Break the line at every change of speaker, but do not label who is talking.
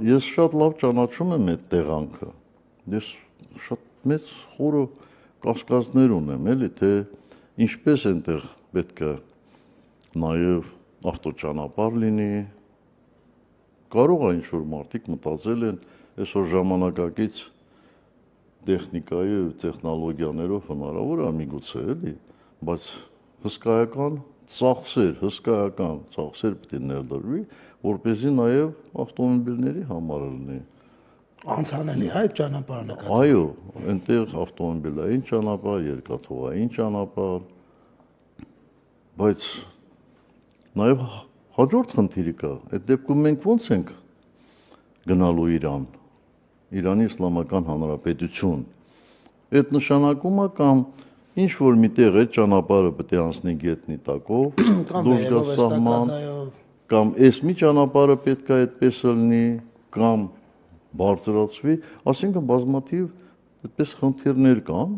Ես շատ լավ ճանաչում եմ այդ տեղանքը։ Ես շատ մեծ խորը կասկածներ ունեմ, էլի, թե ինչպես այնտեղ պետք է նաև ավտոճանապարհ լինի։ Կարող է ինչ-որ մարդիկ մտածել են այսօր ժամանակակից տեխնիկայի ու տեխնոլոգիաներով հնարավոր է միգուցե, էլի, բայց հսկայական ծախսեր պետք է ներդրվի, որպեսզի նաև ավտոմոբիլների համար լինի։
Անցանելի այդ ճանապարհը նկատի։
Այո, այնտեղ ավտոմոբիլային ճանապարհ, երկաթուղային ճանապարհ, բայց նաև հաջորդ խնդիրը կա։ Այդ դեպքում մենք ո՞նց ենք գնալու Իրան, Իրանի Իսլամական Հանրապետություն։ Այդ նշանակում է կամ ինչ որ միտեղ այդ ճանապարհը պետք է անցնի գետնի տակով, դուրս գա սահման, կամ այս մի ճանապարհը պետք է այդպես լինի, կամ բարձրացվի, ասինքն բազմաթիվ այդպես խնդիրներ կան,